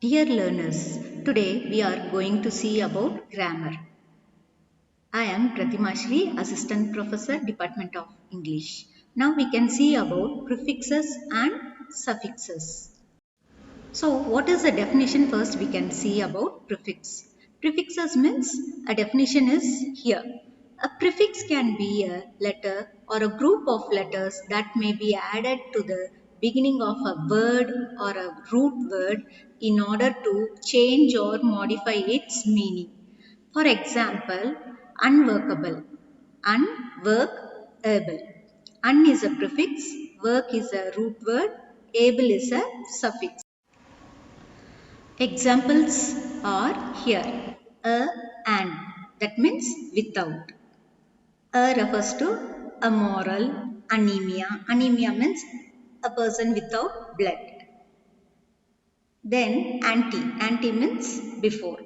Dear learners, today we are going to see about grammar. I am Pratimashri, Assistant Professor, Department of English. Now we can see about prefixes and suffixes. So what is the definition? First we can see about prefix. Prefixes means a definition is here. A prefix can be a letter or a group of letters that may be added to the beginning of a word or a root word in order to change or modify its meaning. For example, unworkable, unworkable. Un is a prefix, work is a root word, able is a suffix. Examples are here. A and, that means without. A refers to a moral, anemia. Anemia means a person without blood. Then anti. Anti means before.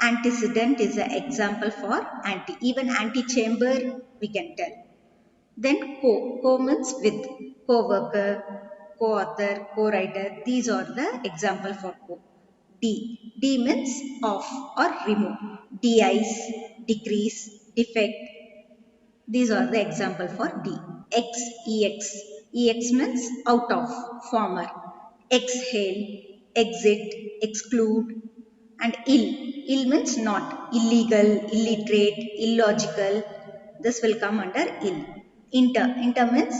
Antecedent is an example for anti. Even antechamber we can tell. Then co. Co means with. Co-worker, co-author, co-writer. These are the example for co. D. D means off or remove. De-ice, decrease, defect. These are the example for D. X, EX. EX means out of, former. Exhale, exit, exclude. And ill. Ill means not. Illegal, illiterate, illogical. This will come under ill. Inter. Inter means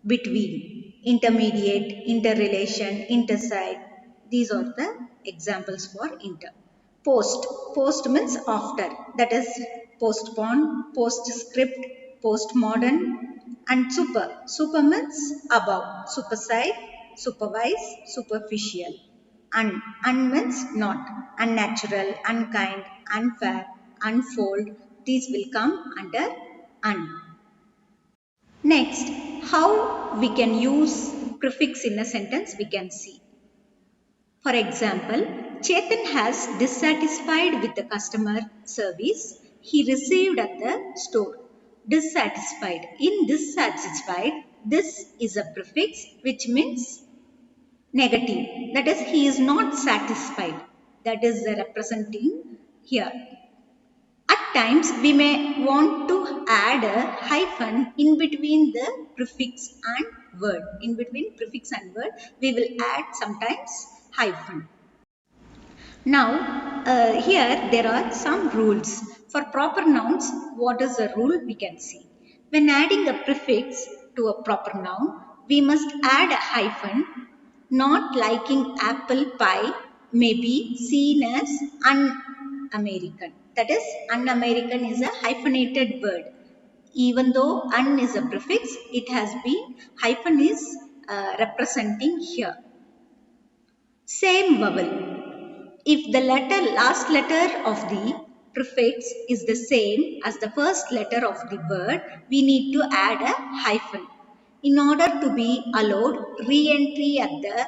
between, intermediate, interrelation, interside. These are the examples for inter. Post. Post means after. That is postpone, postscript, postmodern. And super. Super means above. Superside, supervise, superficial. Un means not. Unnatural, unkind, unfair, unfold. These will come under un. Next, how we can use prefix in a sentence we can see. For example, Chetan has dissatisfied with the customer service he received at the store. Dissatisfied. In dissatisfied, this is a prefix which means negative. That is, he is not satisfied. That is representing here. At times, we may want to add a hyphen in between the prefix and word. In between prefix and word, we will add sometimes hyphen. Now, here there are some rules. For proper nouns, what is the rule we can see? When adding a prefix to a proper noun, we must add a hyphen. Not liking apple pie may be seen as un-American. That is, un-American is a hyphenated word. Even though un is a prefix, it has been, hyphen is representing here. Same vowel. If the last letter of the prefix is the same as the first letter of the word, we need to add a hyphen. In order to be allowed re-entry at the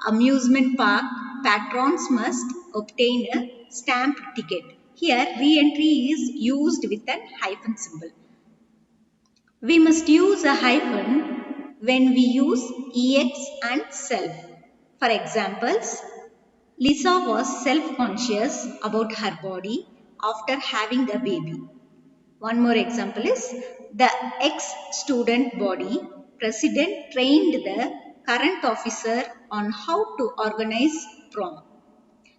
amusement park, patrons must obtain a stamp ticket. Here, re-entry is used with a hyphen symbol. We must use a hyphen when we use ex and self. For examples, Lisa was self-conscious about her body after having the baby. One more example is the ex-student body president trained the current officer on how to organize prom.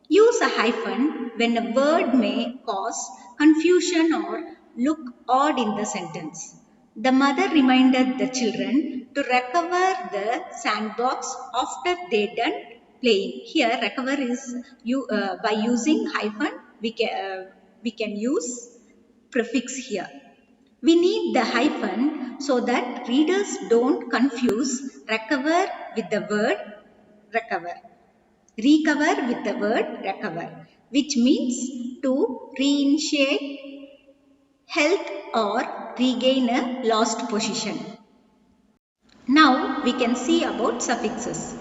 Use a hyphen when a word may cause confusion or look odd in the sentence. The mother reminded the children to recover the sandbox after they done playing. Here, recover is by using hyphen. We can use prefix here. We need the hyphen so that readers don't confuse recover with the word recover. Recover with the word recover, which means to reinitiate health or regain a lost position. Now we can see about suffixes.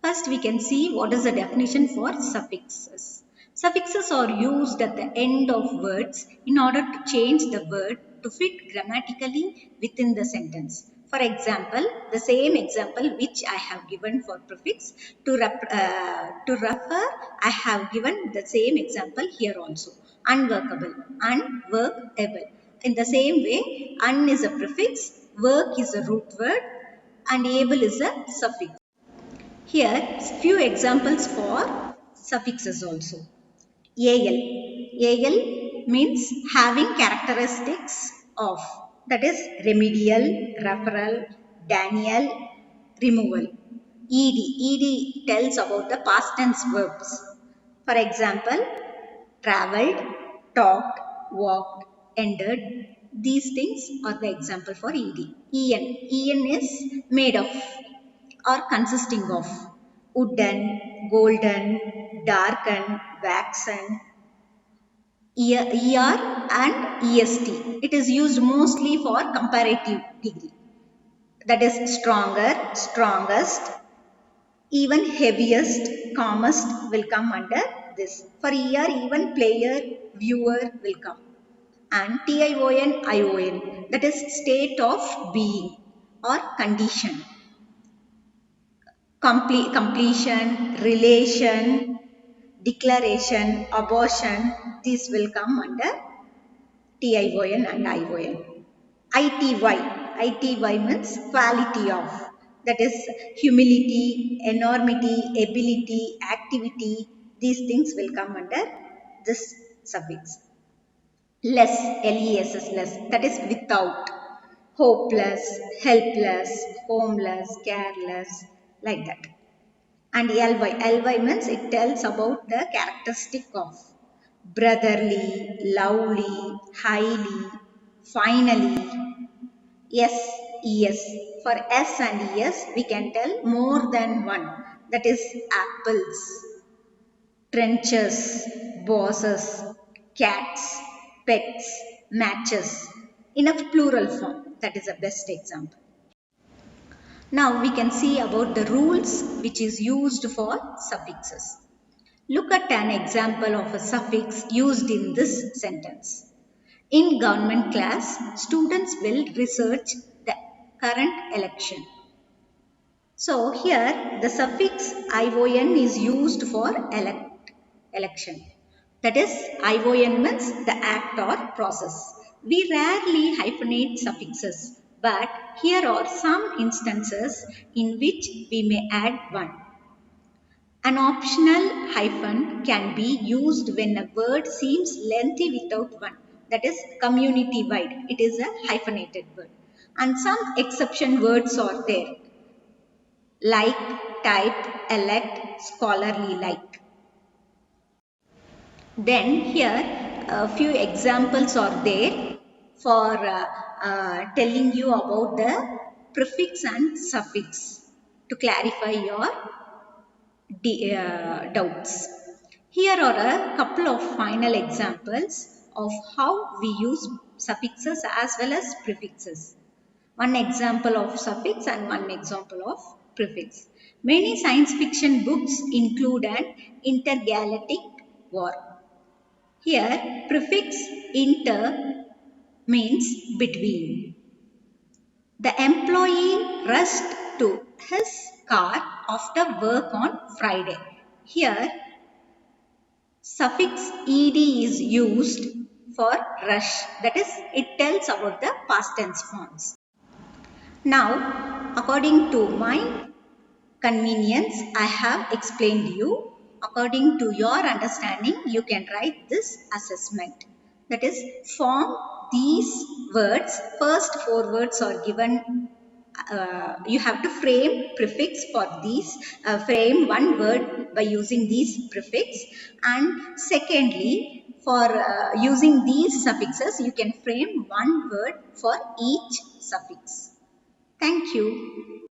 First we can see what is the definition for suffixes. Suffixes are used at the end of words in order to change the word to fit grammatically within the sentence. For example, the same example which I have given for prefix, to refer, I have given the same example here also. Unworkable, unworkable. In the same way, un is a prefix, work is a root word, and able is a suffix. Here, few examples for suffixes also. AL. AL means having characteristics of, that is remedial, referral, Daniel, removal. ED. ED tells about the past tense verbs. For example, traveled, talked, walked, entered. These things are the example for ED. EN. EN is made of or consisting of. Wooden, golden, darken, waxen, ER and EST. It is used mostly for comparative degree. That is stronger, strongest, even heaviest, calmest will come under this. For ER, even player, viewer will come. And TION, ION, that is state of being or condition. Completion, relation, declaration, abortion, these will come under TION and ION. ITY means quality of, that is humility, enormity, ability, activity, these things will come under this suffix. Less, LESS, less, that is without, hopeless, helpless, homeless, careless, like that. And ly means it tells about the characteristic of brotherly, lovely, highly, finally. Yes, yes. For S and yes, we can tell more than one. That is apples, trenches, bosses, cats, pets, matches. In a plural form. That is the best example. Now we can see about the rules which is used for suffixes. Look at an example of a suffix used in this sentence. In government class, students will research the current election. So here the suffix ION is used for election. That is, ION means the act or process. We rarely hyphenate suffixes, but here are some instances in which we may add one. An optional hyphen can be used when a word seems lengthy without one. That is community wide. It is a hyphenated word. And some exception words are there. Like, type, elect, scholarly like. Then here a few examples are there for telling you about the prefix and suffix to clarify your doubts. Here are a couple of final examples of how we use suffixes as well as prefixes. One example of suffix and one example of prefix. Many science fiction books include an intergalactic war. Here, prefix inter means between. The employee rushed to his car after work on Friday. Here, suffix ed is used for rush. That is, it tells about the past tense forms. Now, according to my convenience, I have explained you. According to your understanding, you can write this assessment. That is, form these words. First four words are given. You have to frame prefix for these. Frame one word by using these prefix. And secondly, for using these suffixes, you can frame one word for each suffix. Thank you.